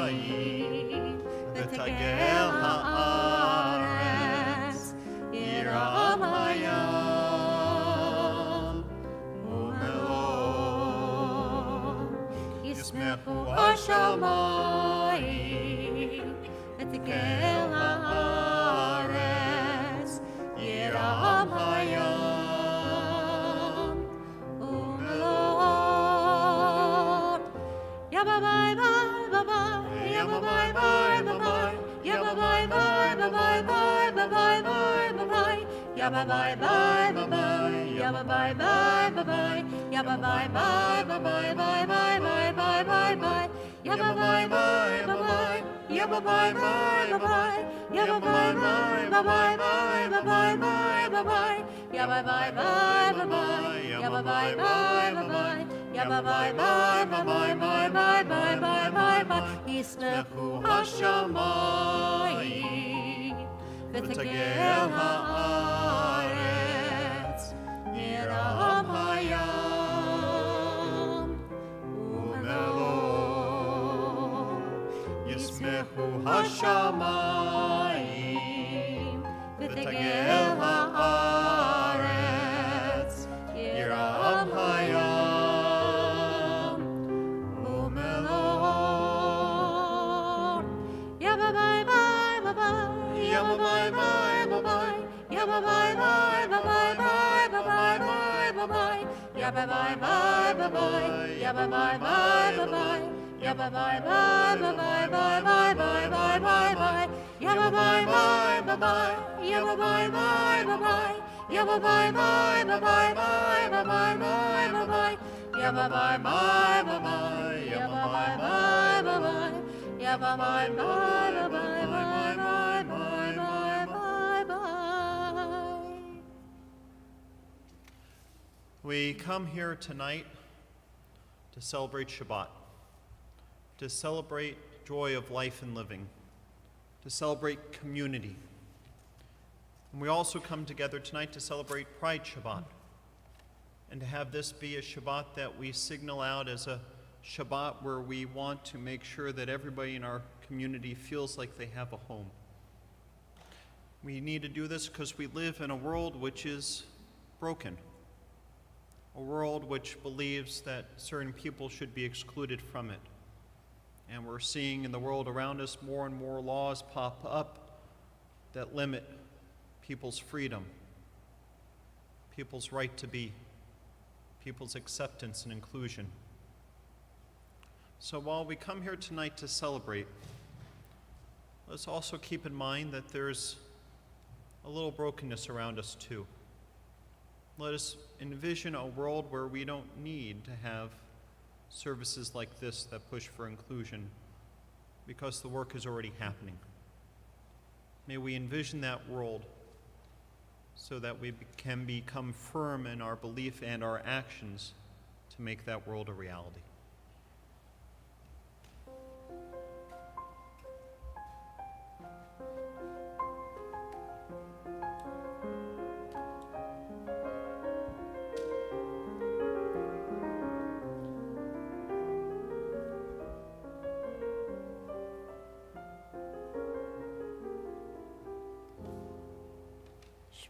השמיים ותגל הארץ ירעם הים ומלואו ישמחו השמיים ותגל הארץ ירעם הים Yabba bye bye bye bye, yabba bye bye bye bye, yabba bye bye bye bye bye bye bye bye bye, yabba bye bye bye bye, yabba bye bye bye bye, yabba bye bye bye bye bye bye bye bye bye, yabba bye bye bye bye, yabba bye bye bye bye, yabba bye bye bye bye bye bye bye, yabba bye bye bye bye, yabba bye bye bye bye. Yabba bye bye bye bye bye bye bye bye bye bye ישמחו השמיים ותגל הארץ ירעם הים ומלואו ישמחו השמיים ותגל הארץ ירעם הים Yabba bye bye bye bye, yabba bye bye bye bye bye bye bye bye, yabba bye bye bye bye, yabba bye bye bye bye, yabba bye bye bye bye bye bye bye bye, yabba bye bye bye bye, yabba bye bye bye bye, yabba bye bye bye bye bye bye bye, yabba bye bye bye bye, yabba bye bye bye bye, yabba bye bye bye bye. We come here tonight to celebrate Shabbat, to celebrate joy of life and living, to celebrate community. And we also come together tonight to celebrate Pride Shabbat, and to have this be a Shabbat that we signal out as a Shabbat where we want to make sure that everybody in our community feels like they have a home. We need to do this because we live in a world which is broken, a world which believes that certain people should be excluded from it. And we're seeing in the world around us more and more laws pop up that limit people's freedom, people's right to be, people's acceptance and inclusion. So while we come here tonight to celebrate, let's also keep in mind that there's a little brokenness around us too. Let us envision a world where we don't need to have services like this that push for inclusion because the work is already happening. May we envision that world so that we can become firm in our belief and our actions to make that world a reality.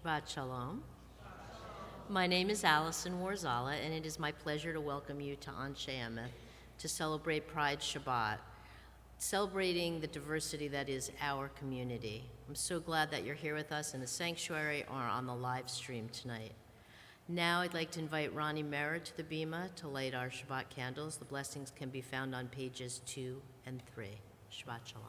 Shabbat Shalom. My name is Allison Warzala, and it is my pleasure to welcome you to Anshe Emeth to celebrate Pride Shabbat, celebrating the diversity that is our community. I'm so glad that you're here with us in the sanctuary or on the live stream tonight. Now I'd like to invite Ronnie Mera to the bima to light our Shabbat candles. The blessings can be found on pages 2 and 3. Shabbat Shalom.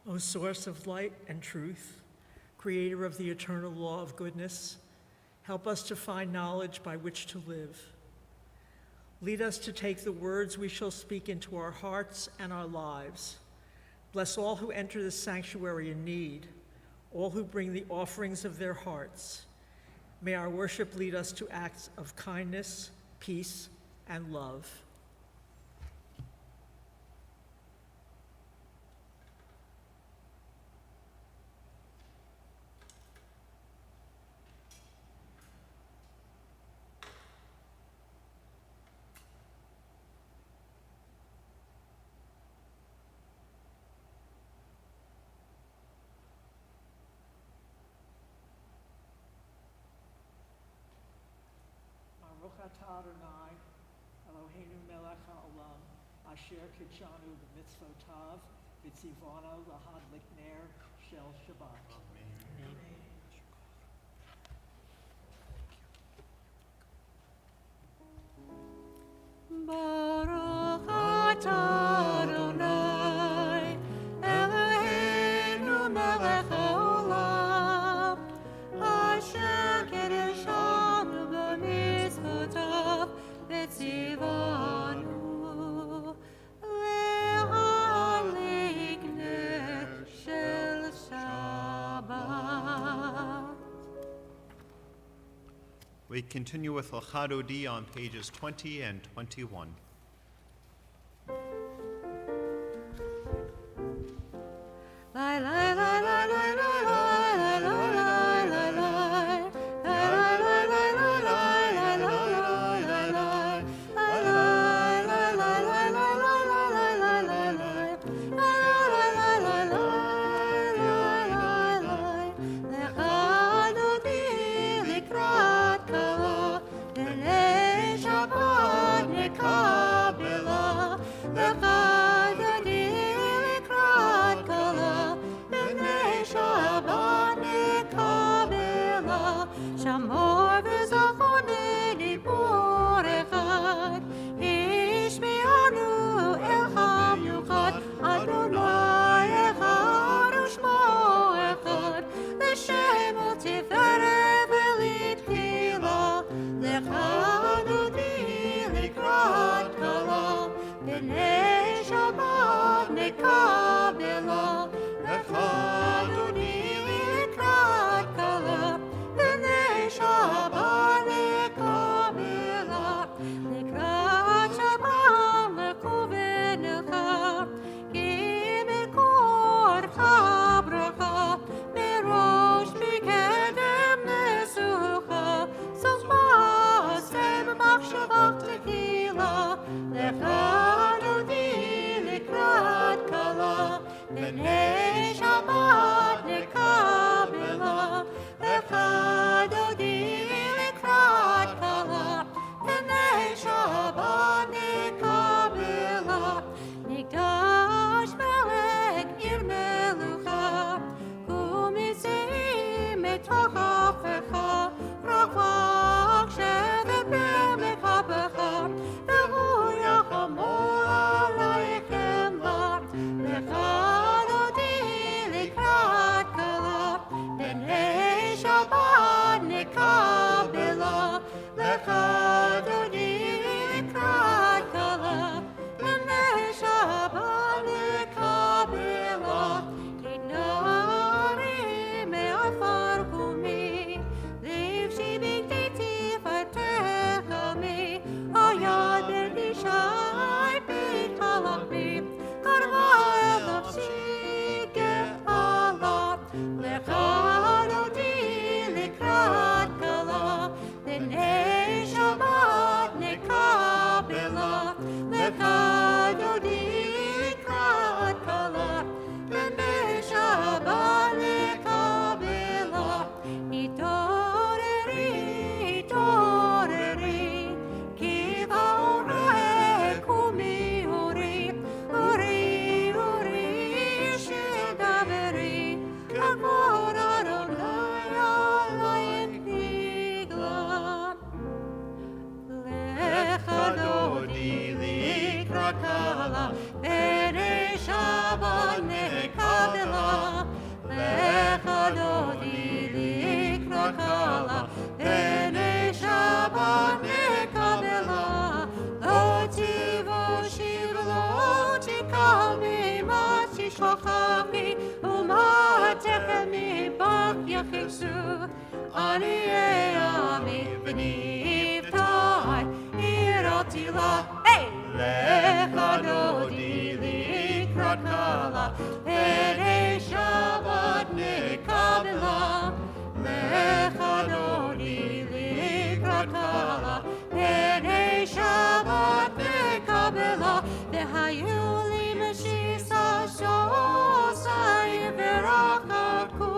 O source of light and truth, creator of the eternal law of goodness, help us to find knowledge by which to live. Lead us to take the words we shall speak into our hearts and our lives. Bless all who enter this sanctuary in need, all who bring the offerings of their hearts. May our worship lead us to acts of kindness, peace, and love. Baruch atah Adonai, Eloheinu melech haolam, asher kitshanu b'mitzvotav, v'tzivanu lahadlik ner shel Shabbat. Baruch atah Adonai, Eloheinu melech haolam, asher kitshanu b'mitzvotav, v'tzivanu lahadlik ner shel Shabbat. We continue with L'chadodi on pages 20 and 21. Lai lai lai lai lai lai lai lai lai lai Shamor v'zachoneni bor echad, Ishme'anu el hamiuchad, Adonai echad u'shmo echad, L'shem u'tiferet v'litkila, L'chadodi likrat kala, B'nei Shabbat nekabela, L'chadodi likrat kala, Shabbat nekabela, likrat Shabbat mekuvenecha, ki mekorcha bracha, merosh mikedem nesucha, sos ma'asem machshavach tequila, lechadodi likrat kala, b'nei Shabbat nekabela, lechadodi likrat kala, b'nei Shabbat nekabela, nikdash melech ir melucha, kumitzim metoch hafecha, rachmach shevet b'mekabecha, v'hu yachamol aleichem la, lechadodi likrat kala, b'nei Shabbat nekabela, lechadodi likrat kala, b'nei Shabbat nekabela, Ignari me'afar kumi, livshi bigditi fatechami, ayad b'dishai b'talachmi, karva elafshi ge'ala, lechadodi likrat kala, b'nei Shabbat nekabela, lechadodi likrat kala, b'nei Shabbat nekabela, itoreri, itoreri, ki va'oreh kumi uri, uri, uri, shedaveri, kavod Adonai alayim nigla. Lechadodi likrat kala, b'nei Shabbat nekabela, lechadodi likrat kala, b'nei Shabbat nekabela, lo tivoshiv lo tikal mimat tishlochachi, u'matechem יחפשו, אני אעמי ונפתח, יראתי לה, לך דודי לקראת קלה, פני שבת נקבלה, לך דודי לקראת קלה, פני שבת נקבלה, והיו לי משיסה שוסי ורחקו,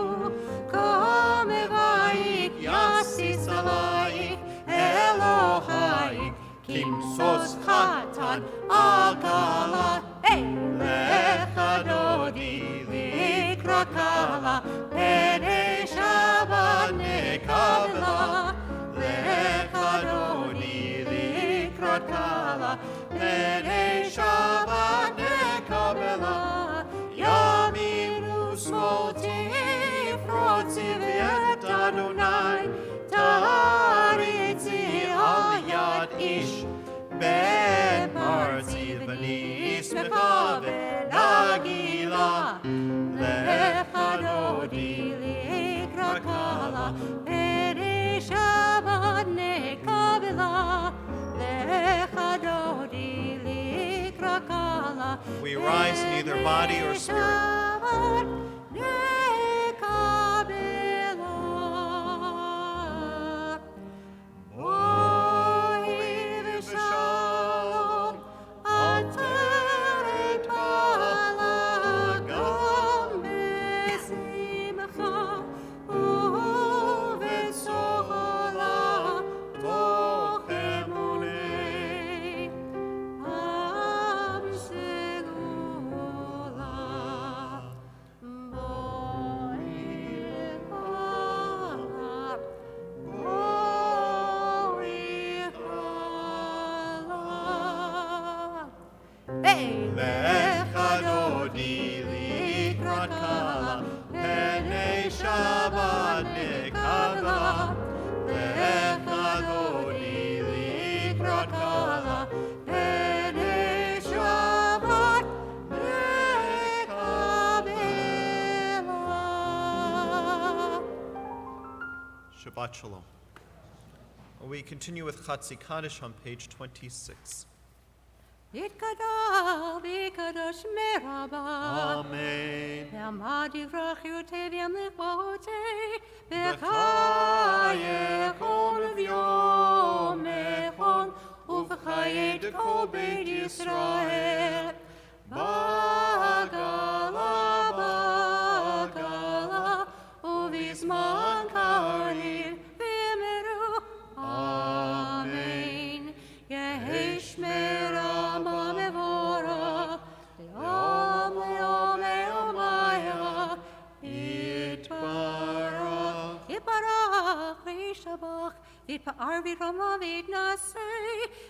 כמבייך יסיס עלייך אלוהייך, כמסוס חתן עגלה, לך דודי לקראת קלה, פני שבת נקבלה, לך דודי לקראת קלה, פני שבת נקבלה, ימינו שמאל תפרוצי ואת אדוני תריצי על יד איש בפרצי ונשמחה ונגילה, לך דודי לקראת קלה, פני שבת נקבלה, לך דודי לקראת קלה, We rise in either body or spirit. לך דודי לקראת קלה, פני שבת נקבלה, לך דודי לקראת קלה, פני שבת נקבלה. Shabbat Shalom. We continue with Chatzi Kaddish on page 26. יתגדל ויקדוש מרבה, Amen. ועמד יברח יוטב ימלך בהוצא, בחייכון וביומכון, ובחיי כל בית ישראל. בגלה, בגלה, ובזמן קריב, ואמרו, אמן. יהי שמרה במבורך, לעולם לעולם לעולמיה, יתברך. יתברך וישתבח, יתפאר ויתרומם ויתנשא,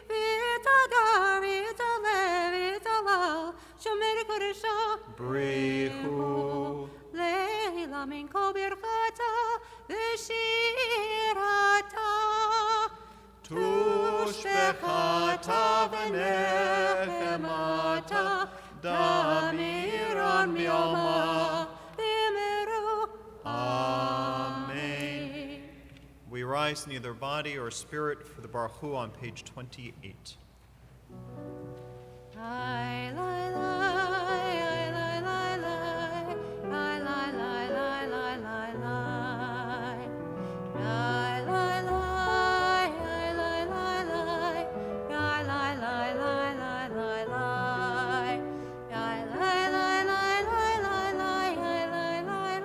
ויתהדר ויתעלה ויתהלל, שומר קודשו. בריחו. לילה מן כל ברכתה ושירתה. תושבחתה ונחמתה, דמירן מיומה. ואמרו, Amen. We rise in either body or spirit for the Baruch Hu on page 28. Lai, lai, lai, lai, lai, lai, lai, lai, lai, lai, lai, lai, lai, lai. Lai, lai, lai, lai, lai, lai, lai. Lai, lai, lai, lai, lai, lai, lai. Lai, lai, lai, lai, lai, lai, lai, lai, lai, lai, lai, lai, lai.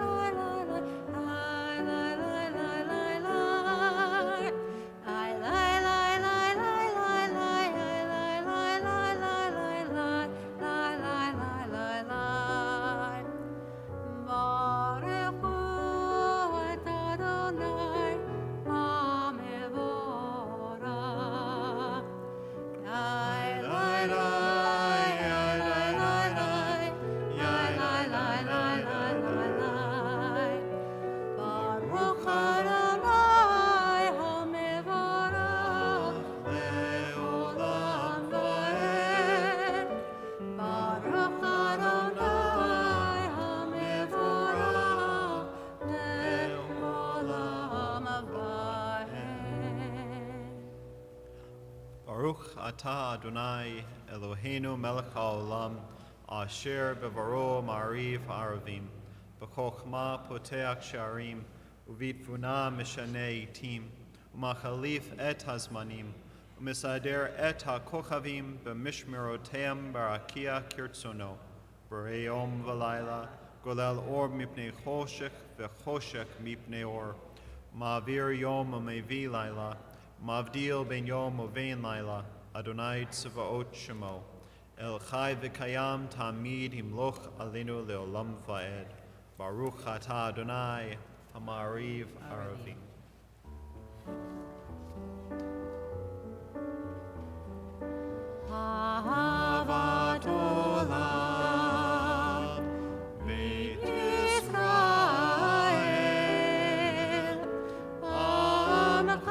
Lai, lai, lai, lai, lai, lai. Lai, lai, lai, lai, lai, lai, lai, lai, lai, lai, lai, lai, lai. Atah Adonai Eloheinu melech haolam asher bevaro ma'ariv aravim b'chokhmah poteach she'arim uvitvuna mishanei itim umachalif et hazmanim umisader et hakochavim b'mishmeroteim barakia kirtzono b'reyom v'layla golel or mipnei choshech v'choshech mipnei or ma'avir yom u'mevi layla mavdil ben yom u'vein layla Adonai tzavaot shemo El chai v'kayam tamid himloch alinu leolam va'ed Baruch atah Adonai hamariv aravim. Ahavat olam Beit Yisrael Amcha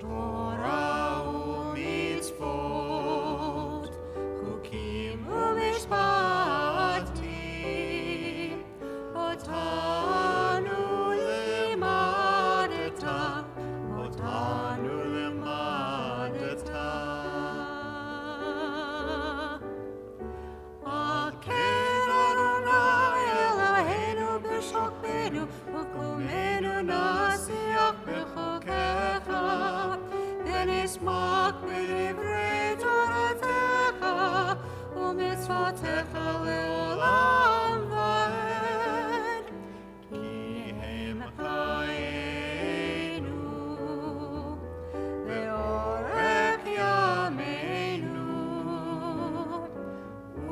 Torah u'mitzvot Chukim u'mishpatim Otanu limadeta Otanu limadeta Aker Adonai Eloheinu b'shokbenu U'kumenu nasiach b'chokecha V'nismak b'divrei Toratecha U'mitzvotecha le'olam va'ed Ki hem chayenu Ve'orech yameinu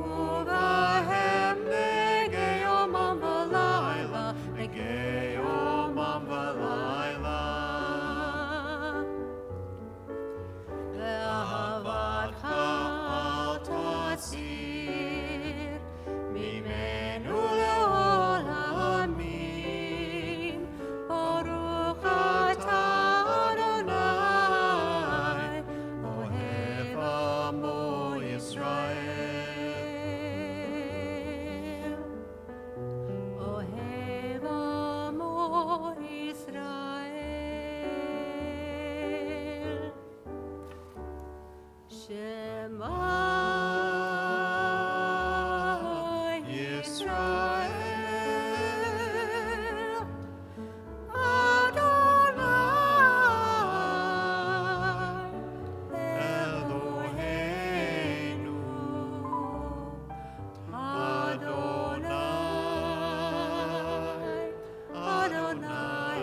Uvahem negei yomam v'layla Negei yomam v'layla Ve'ahavadcha al tasir Mimenu le'olamim Baruch atah Adonai Ohev amo Yisrael Ohev amo Yisrael Shema Yisrael Adonai Eloheinu Adonai Adonai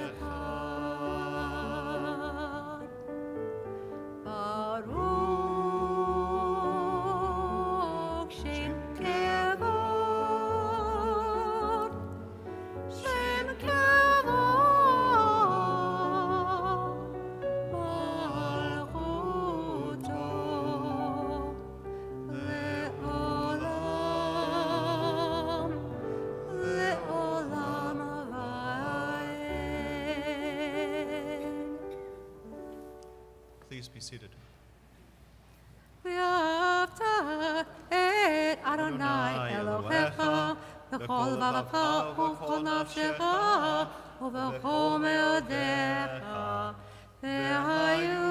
Echad Baruch Shem Kevod Shem Kevod Malchuto Le'olam Le'olam va'ed Please be seated. V'ahavta et Adonai Elohecha V'chol v'avacha v'chol nafshecha V'chol me'odecha V'hayu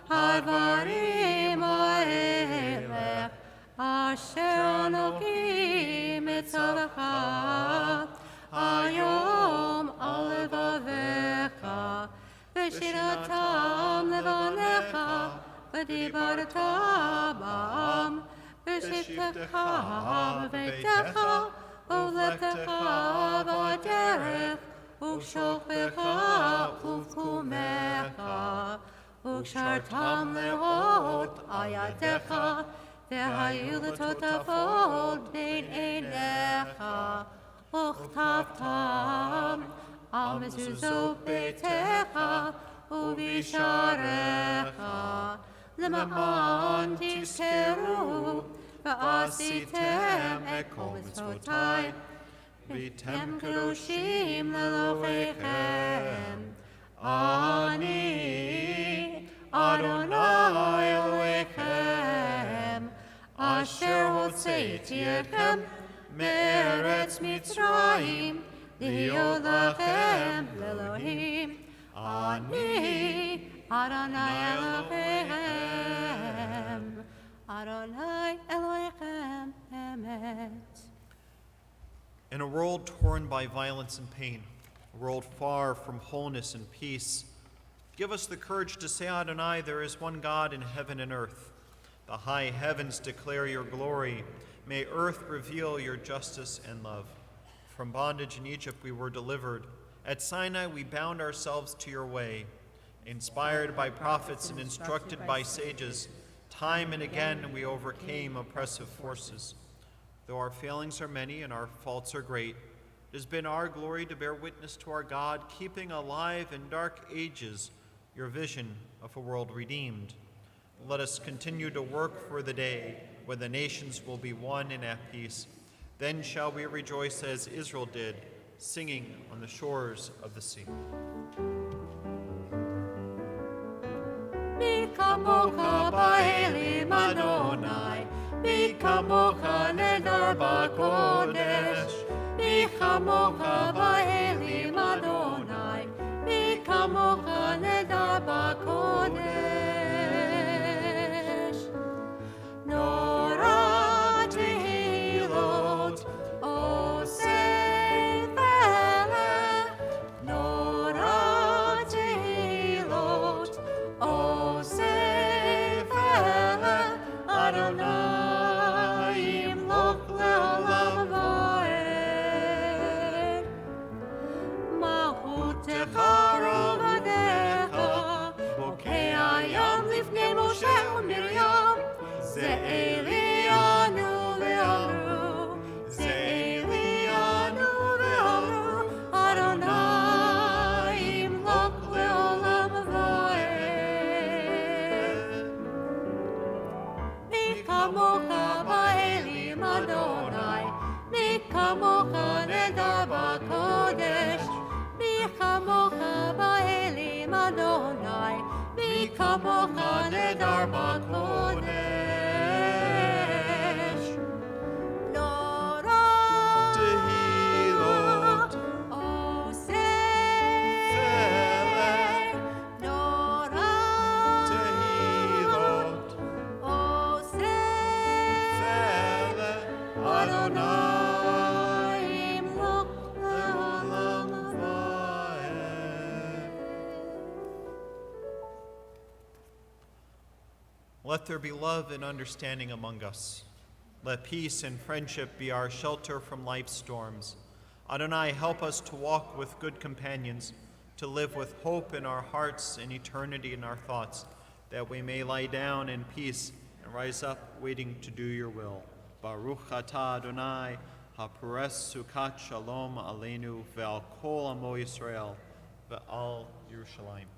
hadvarim ha'elech Asher Anoki mitzavacha Hayom al levavecha V'shiratam levanecha V'dibarta ba'am V'shivtecha b'beitecha Uvletecha b'derech U'shokbecha u'kumecha U'kshartam le'ot ayatecha V'hayu l'totafot bein einecha U'chtavtam al mezuzot beitecha U'visharecha L'ma'an tizkeru V'asitem et kol mitzvotai V'tem kadoshim le'elohechem Ani Adonai Elohechem Asher צאתיכם מארץ מצרים, להיות לכם לאלוהים. אני אדוני אלוהיכם, אדוני אלוהיכם אמת. In a world torn by violence and pain, a world far from wholeness and peace, give us the courage to say, Adonai, there is one God in heaven and earth. The high heavens declare your glory. May earth reveal your justice and love. From bondage in Egypt we were delivered. At Sinai we bound ourselves to your way. Inspired by prophets and instructed by sages, time and again we overcame oppressive forces. Though our failings are many and our faults are great, it has been our glory to bear witness to our God, keeping alive in dark ages your vision of a world redeemed. Let us continue to work for the day when the nations will be one and at peace. Then shall we rejoice as Israel did, singing on the shores of the sea. מי כמוך באלים אדוני, מי כמוך נהדר בקודש, מי כמוך באלים אדוני, מי כמוך נהדר בקודש. נורא תהילות עושה פלא, נורא תהילות עושה פלא, אדוני ימלוך לעולם ועד. מלכותך רובדך, בוקע ים לפני משה ומרים, זה אלינו ואמרו, זה אלינו ואמרו, אדוני ימלוך לעולם ועד. מי כמוך באלים אדוני, מי כמוך נהדר בקודש, מי כמוך באלים אדוני, מי כמוך נהדר בקודש. נורא תהילות עושה פלא, נורא תהילות עושה פלא, אדוני ימלוך לעולם ועד. Let there be love and understanding among us. Let peace and friendship be our shelter from life's storms. Adonai, help us to walk with good companions, to live with hope in our hearts and eternity in our thoughts, that we may lie down in peace and rise up waiting to do your will. Baruch atah Adonai, hapores sukat shalom aleinu ve'al kol amo Yisrael ve'al Yerushalayim.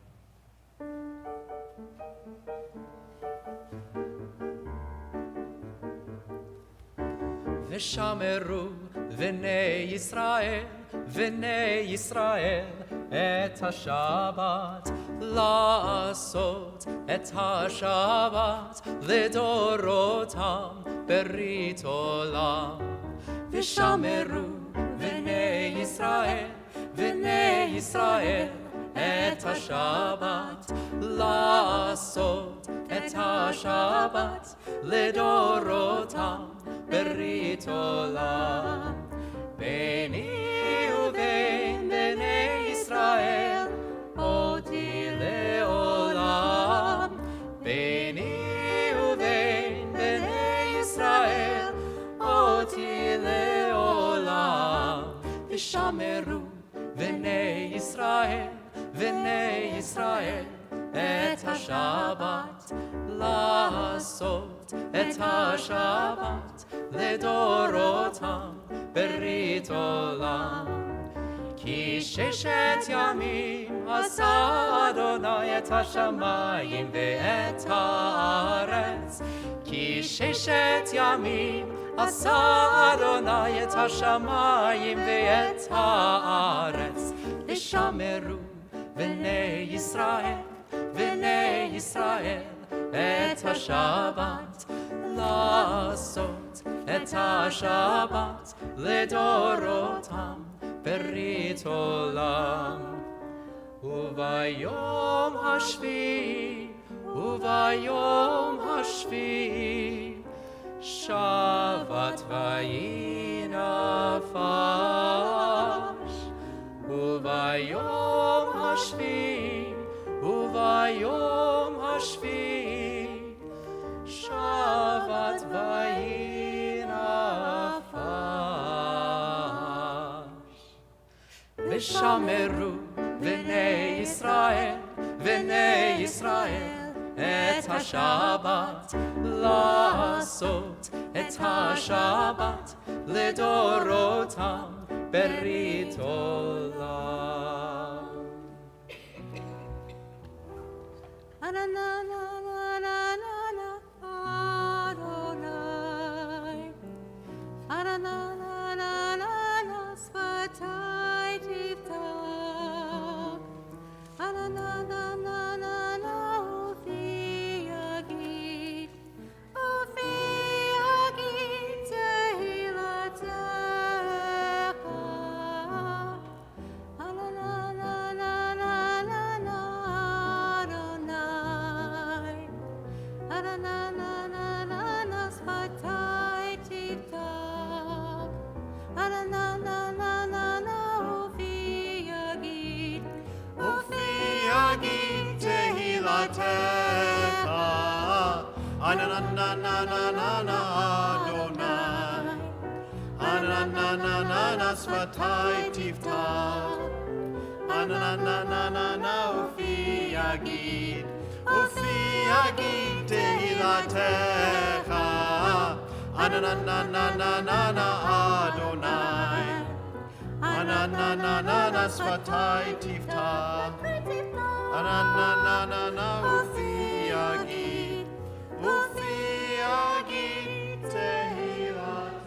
ושמרו בני ישראל את השבת, לעשות את השבת לדורותם ברית עולם. ושמרו בני ישראל את השבת, לעשות את השבת לדורותם ברית עולם. ביני ובין בני ישראל אותי לעולם. ביני ובין בני ישראל אותי לעולם. ושמרו בני ישראל את השבת, לעשות את השבת לדורותם ברית עולם. כי 6 ימים עשה אדוני את השמיים ואת הארץ. כי 6 ימים עשה אדוני את השמיים ואת הארץ. ושמרו בני ישראל את השבת, לעשות את השבת לדורותם ברית עולם. וביום השביעי שבת ויהי נפש. וביום השביעי שבת ויהי נפש. ושמרו בני ישראל את השבת, לעשות את השבת לדורותם ברית עולם. שפתי תפתח, ופי יגיד תהילתך, אדוני, שפתי תפתח, ופי יגיד תהילתך.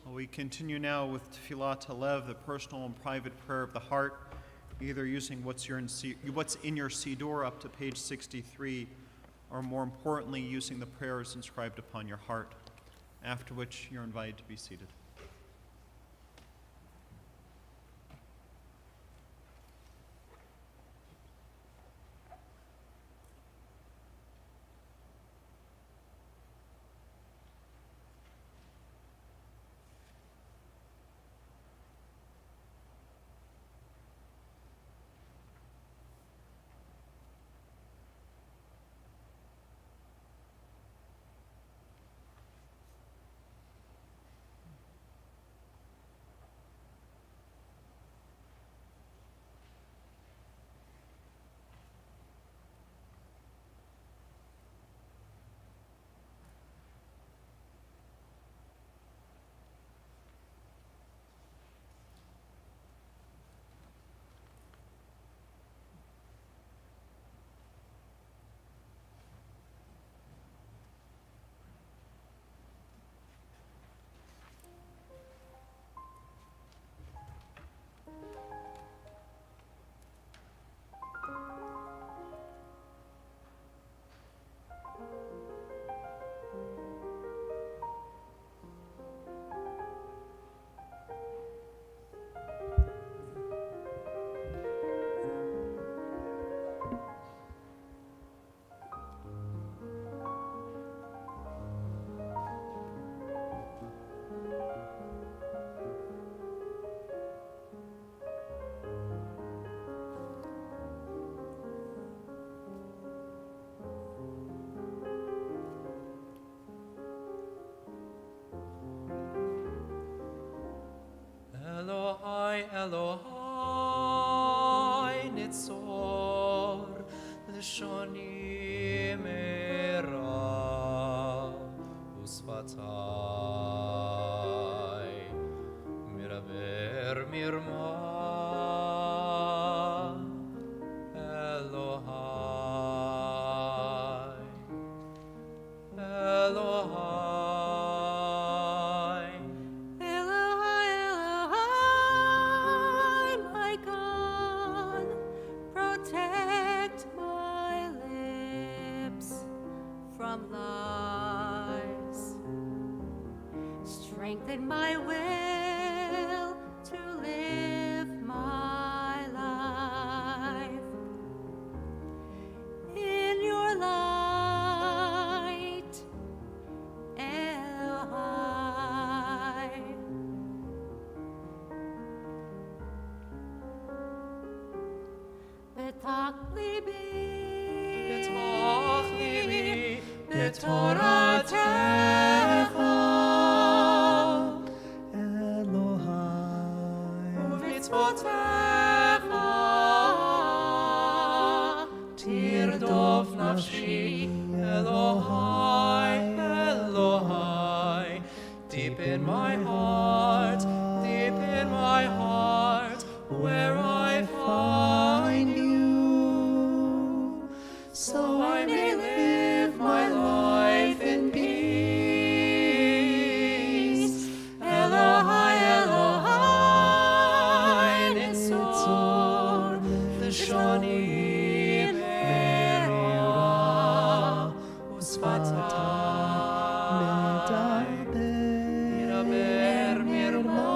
We continue now with Tefillat Halev, the personal and private prayer of the heart, either using what's in your Siddur up to page 63, or more importantly, using the prayers inscribed upon your heart, after which you're invited to be seated. Shabbatai Miraber Mirma Elohai Elohai Elohai, Elohai, my God, protect my lips from lies. Strengthen my will to live my life in your light, Elohai. Betach libi, Betach libi betoratecha Elohai, umitzvotecha tirdov nafshi Elohai Elohai deep in my heart where I find you, so I may live my life in peace. Elohai, Elohai, Nitzor, Lishoni Me'era, Usvatai, Miraber Mirma.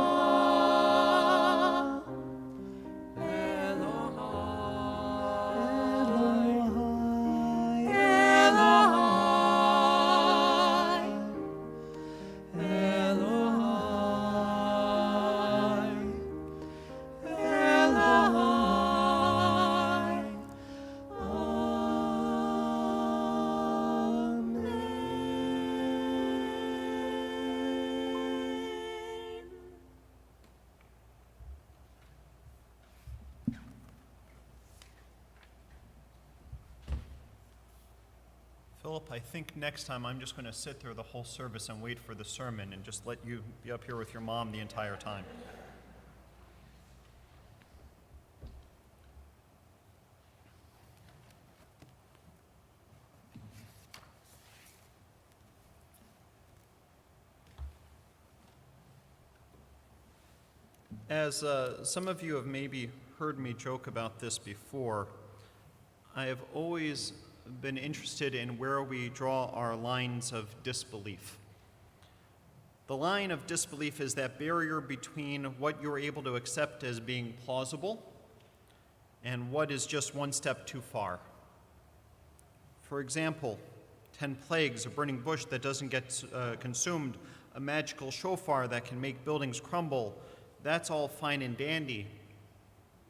Philip, I think next time I'm just going to sit there the whole service and wait for the sermon and just let you be up here with your mom the entire time. As some of you have maybe heard me joke about this before, I have always been interested in where we draw our lines of disbelief. The line of disbelief is that barrier between what you're able to accept as being plausible and what is just one step too far. For example, 10 plagues, a burning bush that doesn't get consumed, a magical shofar that can make buildings crumble, that's all fine and dandy.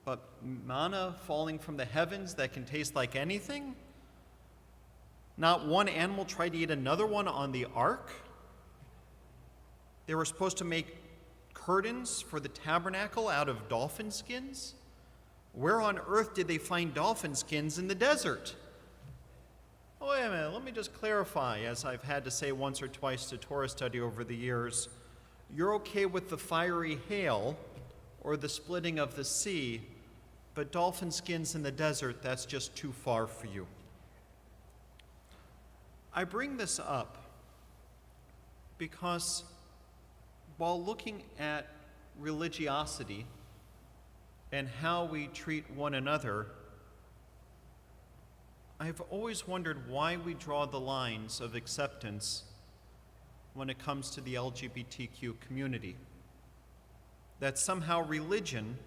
But manna falling from the heavens that can taste like anything? Not one animal tried to eat another one on the ark? They were supposed to make curtains for the tabernacle out of dolphin skins? Where on earth did they find dolphin skins in the desert? Oh, wait a minute, let me just clarify, as I've had to say once or twice to Torah study over the years. You're okay with the fiery hail or the splitting of the sea, but dolphin skins in the desert, that's just too far for you. I bring this up because while looking at religiosity and how we treat one another, I've always wondered why we draw the lines of acceptance when it comes to the LGBTQ community. That somehow religion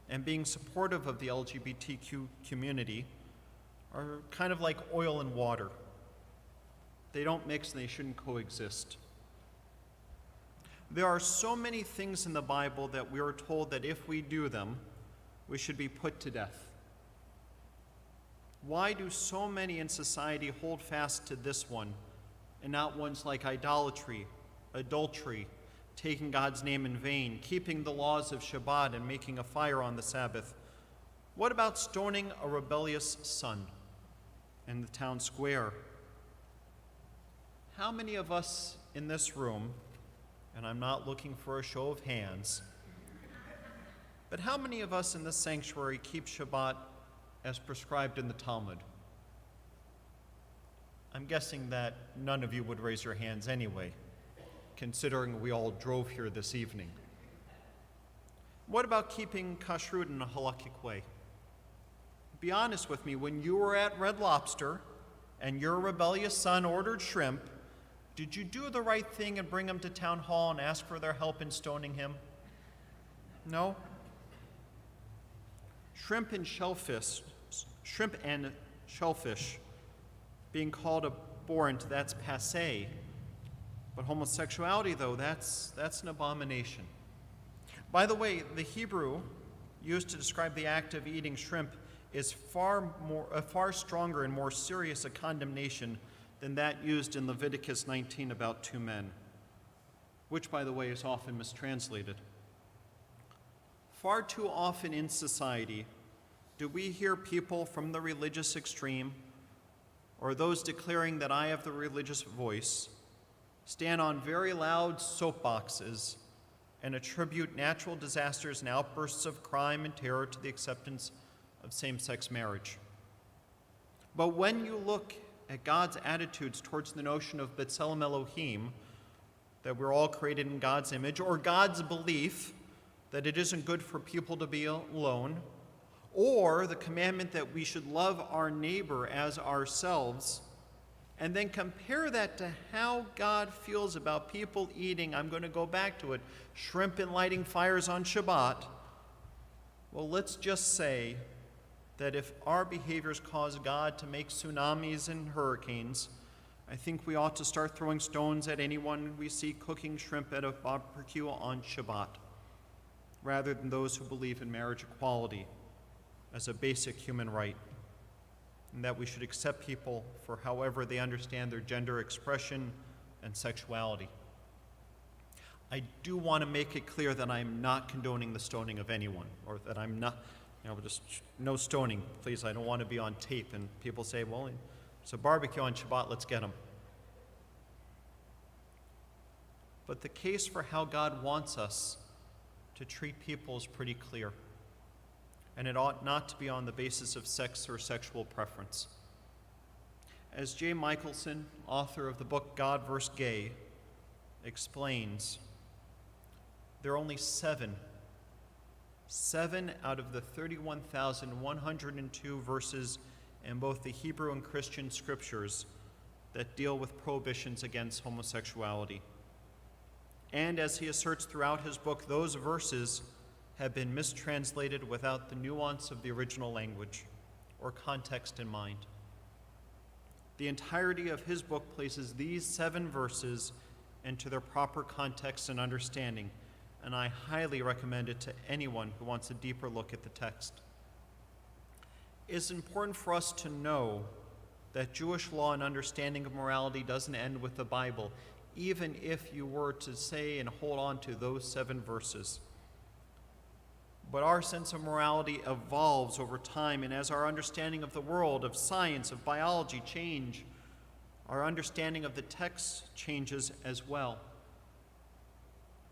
and being supportive of the LGBTQ community are kind of like oil and water. They don't mix and they shouldn't coexist. There are so many things in the Bible that we are told that if we do them, we should be put to death. Why do so many in society hold fast to this one and not ones like idolatry, adultery, taking God's name in vain, keeping the laws of Shabbat and making a fire on the Sabbath? What about stoning a rebellious son in the town square? how many of us in this room, and I'm not looking for a show of hands, but how many of us in this sanctuary keep Shabbat as prescribed in the Talmud? I'm guessing that none of you would raise your hands anyway, considering we all drove here this evening. What about keeping kashrut in a halakhic way? Be honest with me, when you were at Red Lobster and your rebellious son ordered shrimp, did you do the right thing and bring him to town hall and ask for their help in stoning him? No? Shrimp and shellfish being called abhorrent, that's passé. But homosexuality, though, that's an abomination. By the way, the Hebrew used to describe the act of eating shrimp is far stronger and more serious a condemnation than that used in Leviticus 19 about two men, which, by the way, is often mistranslated. Far too often in society do we hear people from the religious extreme or those declaring that I have the religious voice stand on very loud soapboxes and attribute natural disasters and outbursts of crime and terror to the acceptance of same-sex marriage. But when you look at God's attitudes towards the notion of B'Tselem Elohim, that we're all created in God's image, or God's belief that it isn't good for people to be alone, or the commandment that we should love our neighbor as ourselves, and then compare that to how God feels about people eating, I'm going to go back to it, shrimp and lighting fires on Shabbat, well, let's just say that if our behaviors cause God to make tsunamis and hurricanes, I think we ought to start throwing stones at anyone we see cooking shrimp at a barbecue on Shabbat, rather than those who believe in marriage equality as a basic human right, and that we should accept people for however they understand their gender expression and sexuality. I do want to make it clear that I'm not condoning the stoning of anyone, or that I'm not, just no stoning, please. I don't want to be on tape and people say, well, it's a barbecue on Shabbat, let's get them. But the case for how God wants us to treat people is pretty clear. And it ought not to be on the basis of sex or sexual preference. As J. Michelson, author of the book God vs. Gay, explains, there are only seven out of the 31,102 verses in both the Hebrew and Christian scriptures that deal with prohibitions against homosexuality. And as he asserts throughout his book, those verses have been mistranslated without the nuance of the original language or context in mind. The entirety of his book places these 7 verses into their proper context and understanding, and I highly recommend it to anyone who wants a deeper look at the text. It's important for us to know that Jewish law and understanding of morality doesn't end with the Bible, even if you were to say and hold on to those 7 verses. But our sense of morality evolves over time, and as our understanding of the world, of science, of biology change, our understanding of the text changes as well.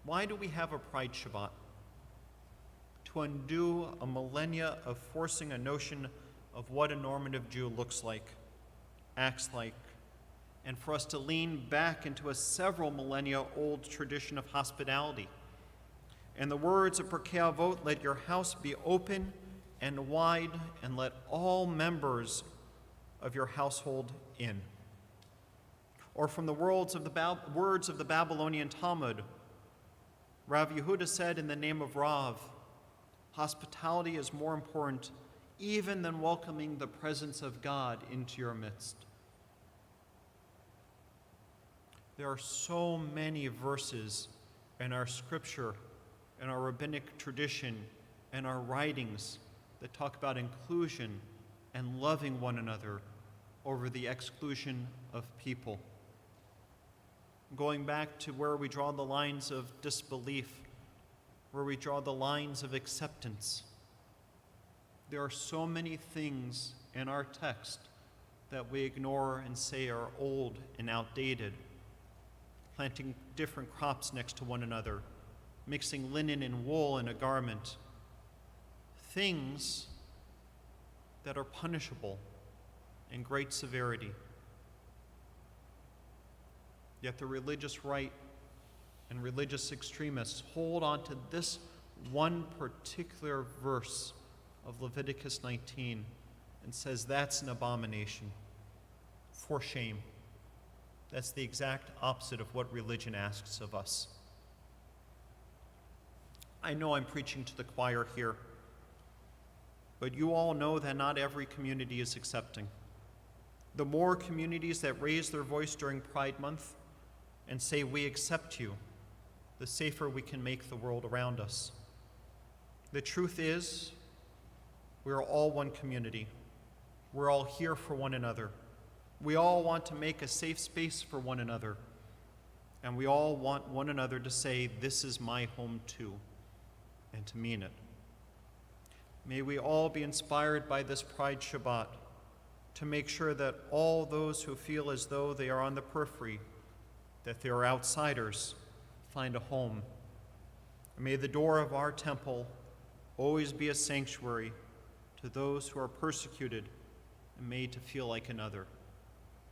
Why do we have a Pride Shabbat? To undo a millennia of forcing a notion of what a normative Jew looks like, acts like, and for us to lean back into a several millennia old tradition of hospitality. In the words of Pirkei Avot, let your house be open and wide, and let all members of your household in. Or from the words of the Babylonian Talmud, Rav Yehuda said in the name of Rav, hospitality is more important even than welcoming the presence of God into your midst. There are so many verses in our scripture, in our rabbinic tradition, and our writings that talk about inclusion and loving one another over the exclusion of people. Going back to where we draw the lines of disbelief, where we draw the lines of acceptance. There are so many things in our text that we ignore and say are old and outdated, planting different crops next to one another, mixing linen and wool in a garment, things that are punishable in great severity. Yet the religious right and religious extremists hold on to this one particular verse of Leviticus 19 and says that's an abomination. For shame. That's the exact opposite of what religion asks of us. I know I'm preaching to the choir here, but you all know that not every community is accepting. The more communities that raise their voice during Pride Month and say, we accept you, the safer we can make the world around us. The truth is, we're all one community. We're all here for one another. We all want to make a safe space for one another. And we all want one another to say, this is my home too, and to mean it. May we all be inspired by this Pride Shabbat to make sure that all those who feel as though they are on the periphery, that they are outsiders, find a home. And may the door of our temple always be a sanctuary to those who are persecuted and made to feel like another.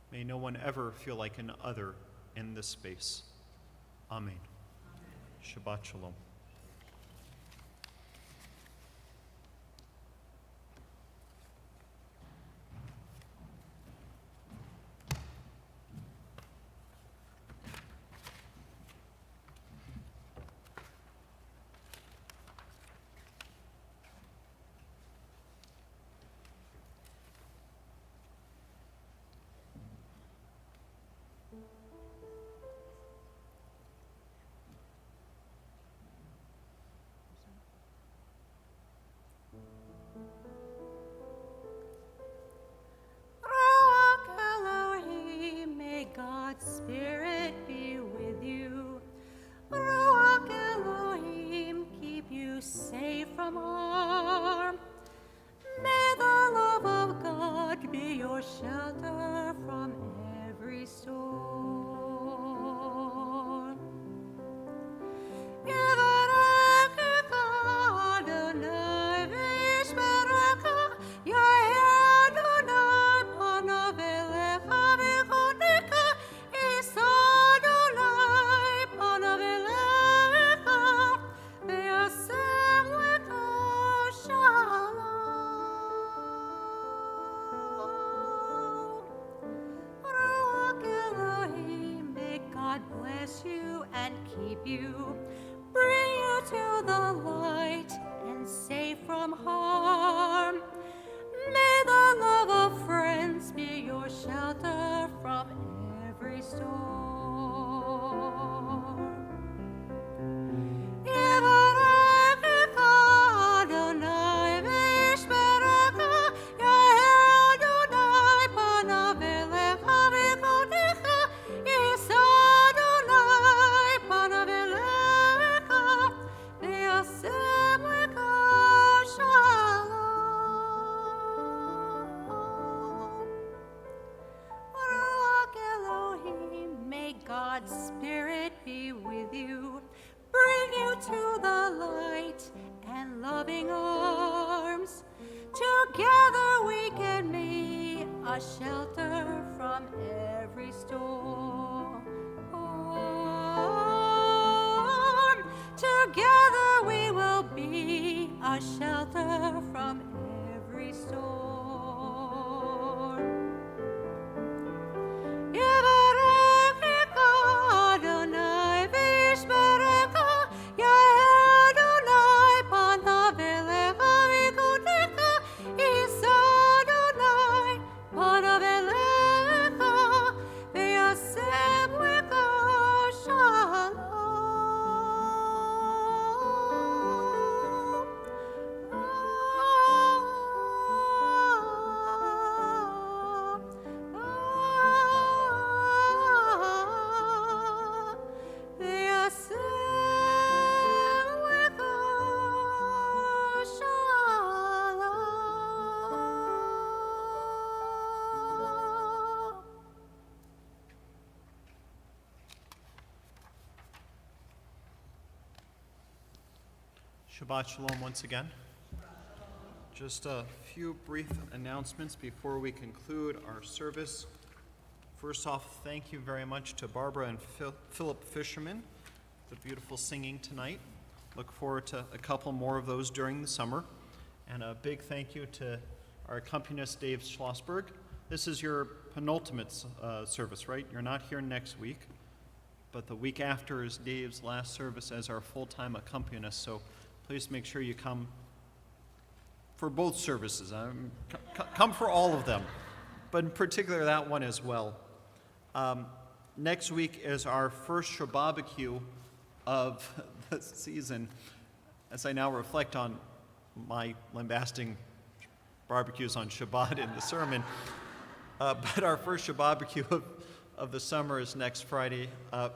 May no one ever feel like an other in this space. Amen. Shabbat Shalom. Ruach Elohim, may God's Spirit be with you. Ruach Elohim, keep you safe from harm. May the love of God be your shelter from every storm. Bless you and keep you, bring you to the light and safe from harm. May the love of friends be your shelter from every storm. God's Spirit be with you, bring you to the light and loving arms. Together we can be a shelter from every storm. Together we will be a shelter from every storm. Shabbat Shalom once again. Just a few brief announcements before we conclude our service. First off, thank you very much to Barbara and Philip Fisherman for the beautiful singing tonight. Look forward to a couple more of those during the summer. And a big thank you to our accompanist, Dave Schlossberg. This is your penultimate service, right? You're not here next week, but the week after is Dave's last service as our full-time accompanist, so please make sure you come for both services. Come for all of them, but in particular that one as well. Next week is our first Shabbat of the season, as I now reflect on my lambasting barbecues on Shabbat in the sermon. But our first Shabbat of the summer is next Friday.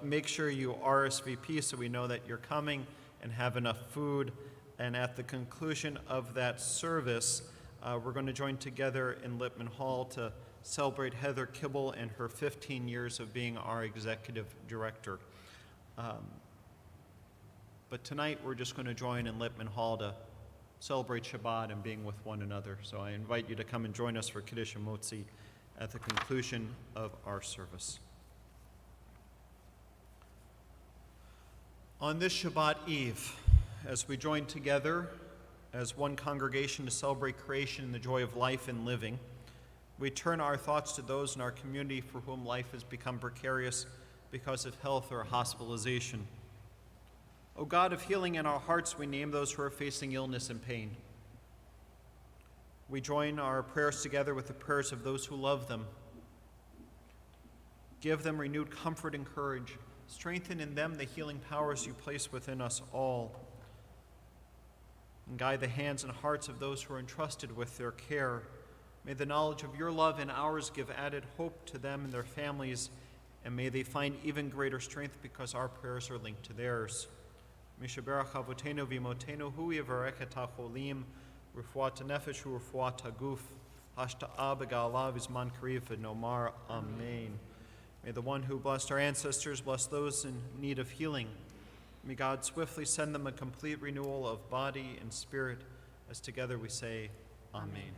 Make sure you RSVP so we know that you're coming and have enough food. And at the conclusion of that service, we're going to join together in Lippman Hall to celebrate Heather Kibble and her 15 years of being our executive director. But tonight we're just going to join in Lippman Hall to celebrate Shabbat and being with one another. So I invite you to come and join us for Kiddush and Motzi at the conclusion of our service. On this Shabbat Eve, as we join together as one congregation to celebrate creation and the joy of life and living, we turn our thoughts to those in our community for whom life has become precarious because of health or hospitalization. O God of healing, in our hearts we name those who are facing illness and pain. We join our prayers together with the prayers of those who love them. Give them renewed comfort and courage. Strengthen in them the healing powers you place within us all. And guide the hands and hearts of those who are entrusted with their care. May the knowledge of your love and ours give added hope to them and their families, and may they find even greater strength because our prayers are linked to theirs. Mishaberach avotenu v'imotenu hu yivarech et hacholim refuat nefesh hu refuat haguf hashta'a b'ga'ala v'zman kariv v'nomar amen. May the one who blessed our ancestors bless those in need of healing. May God swiftly send them a complete renewal of body and spirit, as together we say, Amen.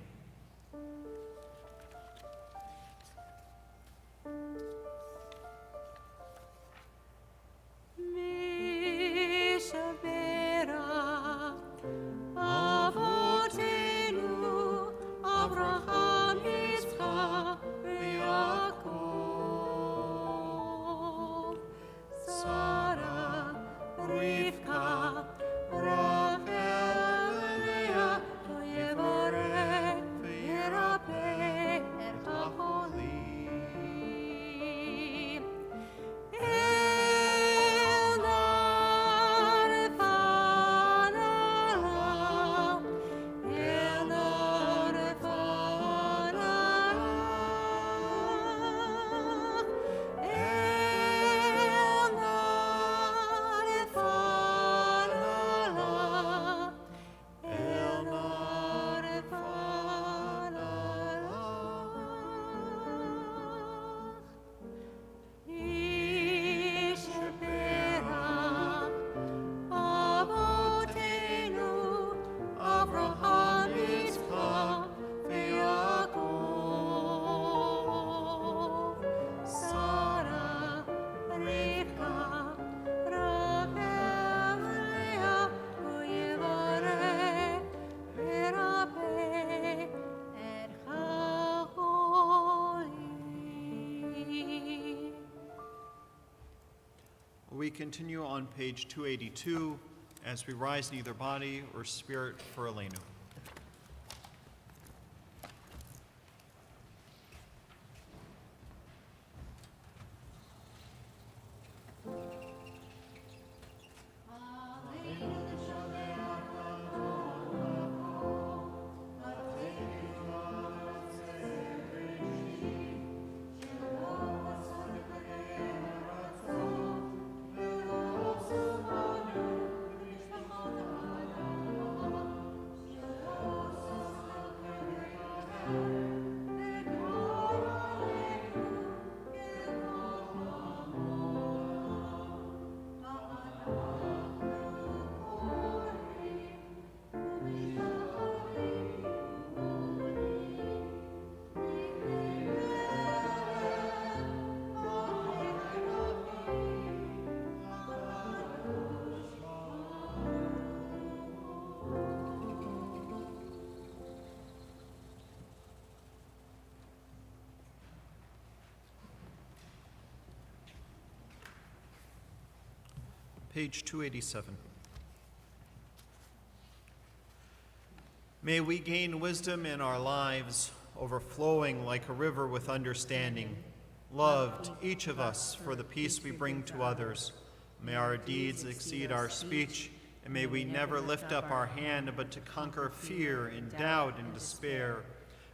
We continue on page 282 as we rise in either body or spirit for Elenu. Page 287. May we gain wisdom in our lives, overflowing like a river with understanding, loved, each of us, for the peace we bring to others. May our deeds exceed our speech, and may we never lift up our hand but to conquer fear and doubt and despair.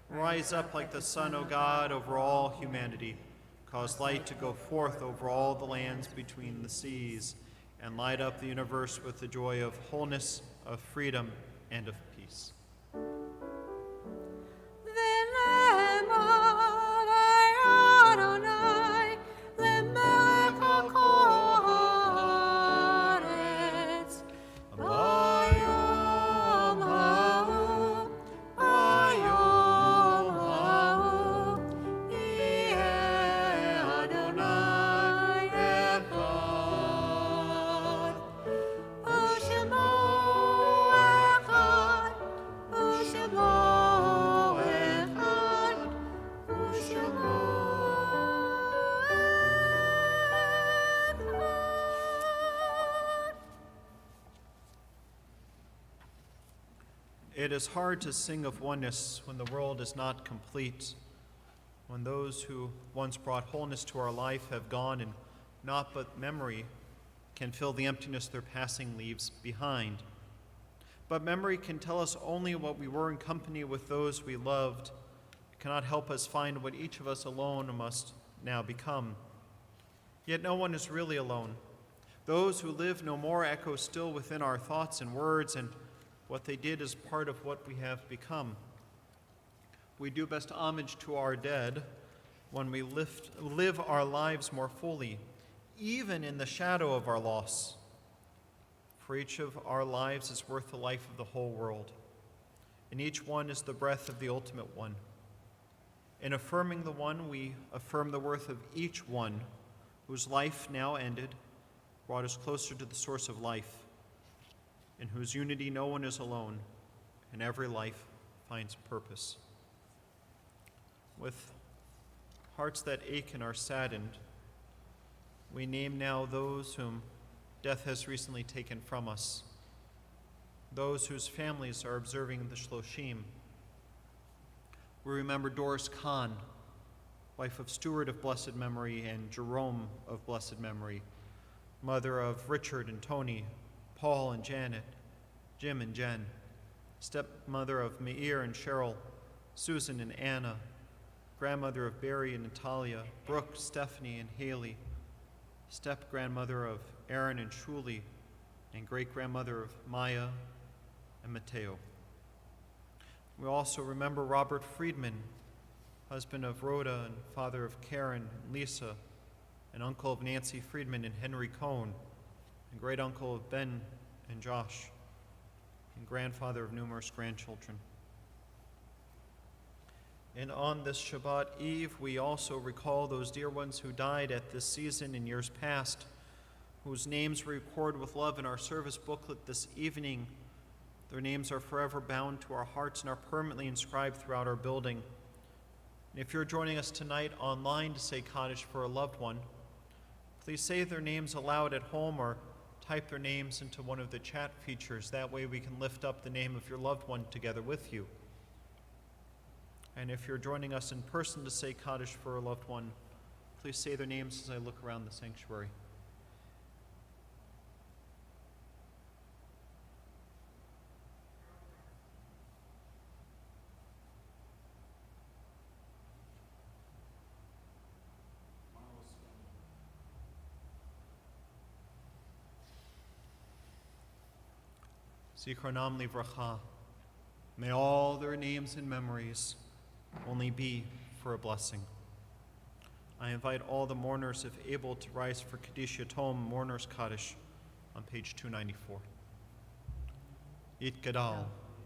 Rise up like the sun, O God, over all humanity. Cause light to go forth over all the lands between the seas, and light up the universe with the joy of wholeness, of freedom, and of peace. It is hard to sing of oneness when the world is not complete, when those who once brought wholeness to our life have gone and naught but memory can fill the emptiness their passing leaves behind. But memory can tell us only what we were in company with those we loved. It cannot help us find what each of us alone must now become. Yet no one is really alone. Those who live no more echo still within our thoughts and words, and what they did is part of what we have become. We do best homage to our dead when we live our lives more fully, even in the shadow of our loss. For each of our lives is worth the life of the whole world, and each one is the breath of the ultimate one. In affirming the one, we affirm the worth of each one whose life now ended brought us closer to the source of life, in whose unity no one is alone, and every life finds purpose. With hearts that ache and are saddened, we name now those whom death has recently taken from us, those whose families are observing the Shloshim. We remember Doris Kahn, wife of Stuart of blessed memory and Jerome of blessed memory, mother of Richard and Tony, Paul and Janet, Jim and Jen, stepmother of Meir and Cheryl, Susan and Anna, grandmother of Barry and Natalia, Brooke, Stephanie, and Haley, step-grandmother of Aaron and Shuli, and great-grandmother of Maya and Mateo. We also remember Robert Friedman, husband of Rhoda and father of Karen and Lisa, and uncle of Nancy Friedman and Henry Cohn, and great-uncle of Ben and Josh, and grandfather of numerous grandchildren. And on this Shabbat Eve, we also recall those dear ones who died at this season in years past, whose names we record with love in our service booklet this evening. Their names are forever bound to our hearts and are permanently inscribed throughout our building. And if you're joining us tonight online to say Kaddish for a loved one, please say their names aloud at home or type their names into one of the chat features. That way we can lift up the name of your loved one together with you. And if you're joining us in person to say Kaddish for a loved one, please say their names as I look around the sanctuary. Zikronam livracha. May all their names and memories only be for a blessing. I invite all the mourners, if able, to rise for Kaddish Yatom, Mourners Kaddish, on page 294. Yitgadal,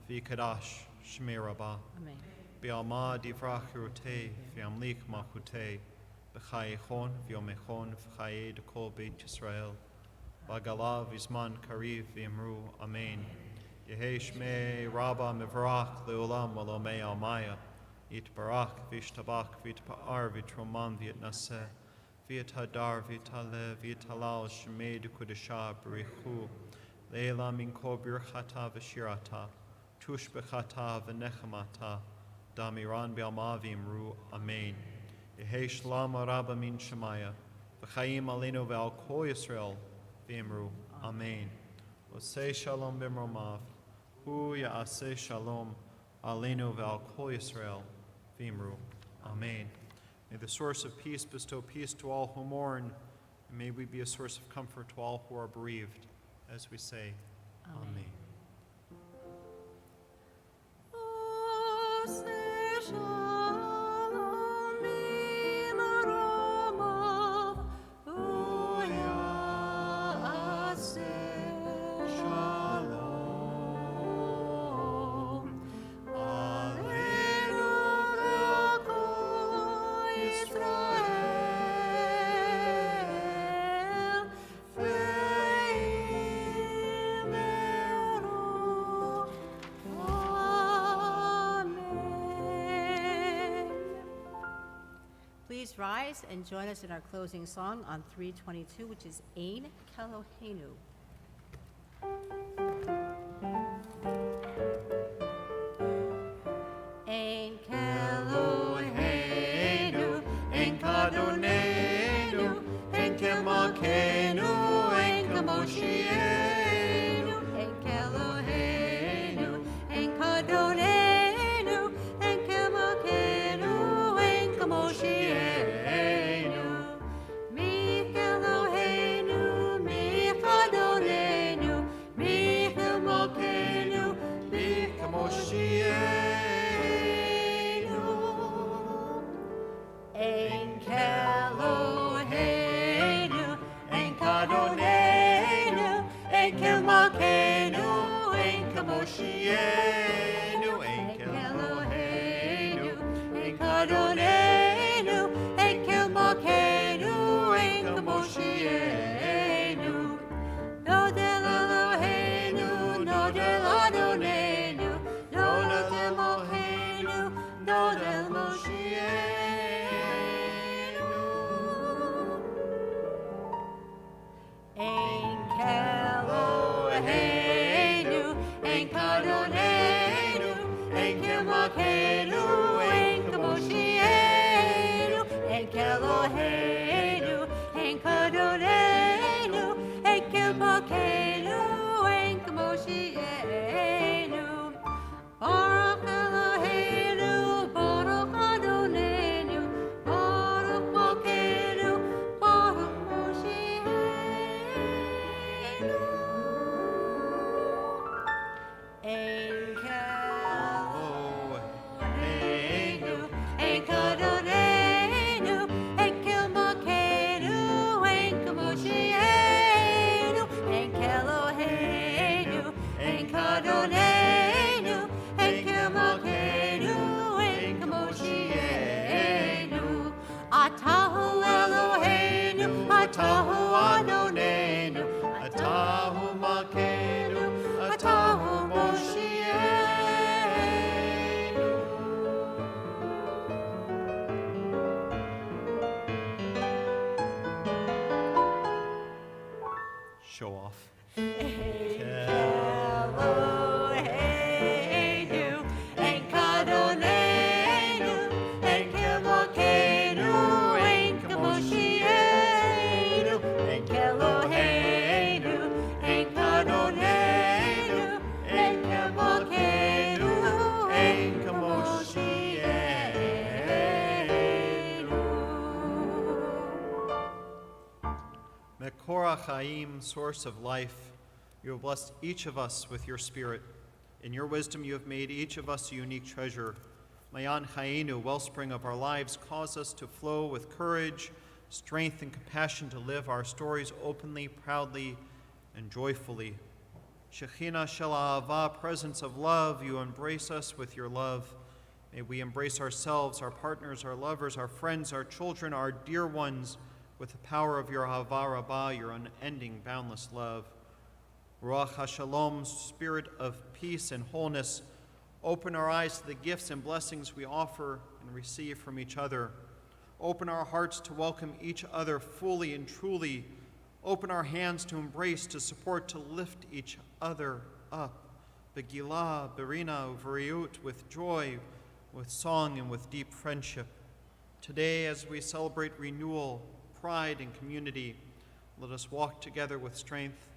v'yikadash, Shmei Rabbah. Amen. Bi'alma divrach hirutei, v'yamlik malchutei, b'chayechon, v'yomechon, v'chaye dekol Beit Yisrael. B'gala v'zman kariv v'yamru, Amen. Yehei Shmei Rabbah mivrach le'olam walomei almaya. Yitbarach v'yishtabach v'yitpa'ar v'yitromam v'yitnaseh. Vietadar, Vitale, Vitalal, Shemed Kudasha, Berichu, Leila Minko Birchata Vashirata, Tush Bechata Venechamata, Damiran Bialmavim Ru, Amen. Yehe Shalom Araba Min Shemaya, V'chaim Aleinu Ve'al Kol Yisrael, V'imru, Amen. Osei Shalom B'mromav, Hu Ya'aseh Shalom, Aleinu Ve'al Kol Yisrael, V'imru, Amen. May the source of peace bestow peace to all who mourn, and may we be a source of comfort to all who are bereaved, as we say, Amen. Please rise and join us in our closing song on 322, which is Ein Keloheinu. Ein Keloheinu, Ein Kadonenu, Ein Kemalkeinu, Ein Kamoshienu, Ein Keloheinu, Ein Kadonenu, Ein Kemalkeinu, Ein Kamoshienu. Moshienu, Enkel Eloheinu, Enkadonenu, Enkel Malkeinu, Enkel Moshienu. Nodel Eloheinu, Nodel Adonenu, Nodel Malkeinu, Nodel Moshienu. Enkel Eloheinu, Enkadonenu, Enkel Malkeinu, Enkel Moshienu, Enkel Eloheinu, Enkadonenu, Enkel Malkeinu, Enkel Moshienu. Baruch Eloheinu, Baruch Adonenu, Baruch Malkeinu, Baruch Moshienu. Eloheinu, Enkadonenu, Enkel Malkeinu, Enkel Moshienu, Enkel Eloheinu, Enkadonenu, Enkel Malkeinu, Enkel Moshienu. Atahu Eloheinu, Atahu Adonenu, Atahu Malkeinu, Atahu Moshienu. Show off. Eloheinu, Enkadonenu, Enkel Malkeinu, Enkel Moshienu, Enkel Eloheinu, Enkadonenu, Enkel Malkeinu, Enkel Moshienu. Mekor HaChaim, source of life, you have blessed each of us with your Spirit. In your wisdom, you have made each of us a unique treasure. Mayan Chayinu, wellspring of our lives, cause us to flow with courage, strength, and compassion to live our stories openly, proudly, and joyfully. Shechina Shel Ahava, presence of love, you embrace us with your love. May we embrace ourselves, our partners, our lovers, our friends, our children, our dear ones, with the power of your Ahava Rabbah, your unending, boundless love. Ruach HaShalom, spirit of peace and wholeness, open our eyes to the gifts and blessings we offer and receive from each other. Open our hearts to welcome each other fully and truly. Open our hands to embrace, to support, to lift each other up. Begila, Berina, Uvriut, with joy, with song, and with deep friendship. Today, as we celebrate renewal, pride, and community, let us walk together with strength,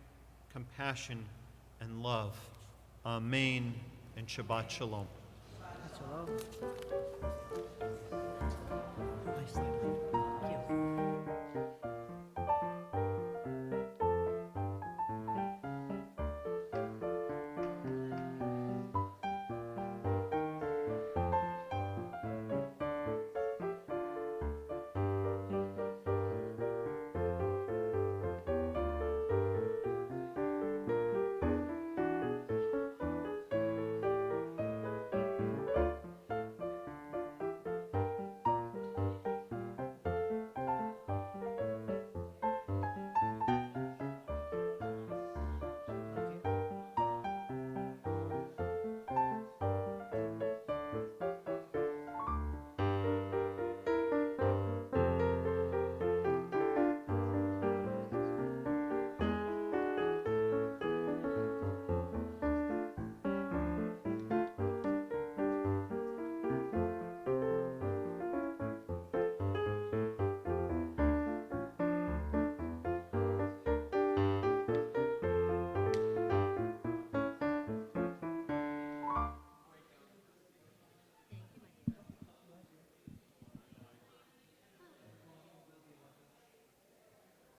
compassion, and love. Amen, and Shabbat Shalom. Shalom.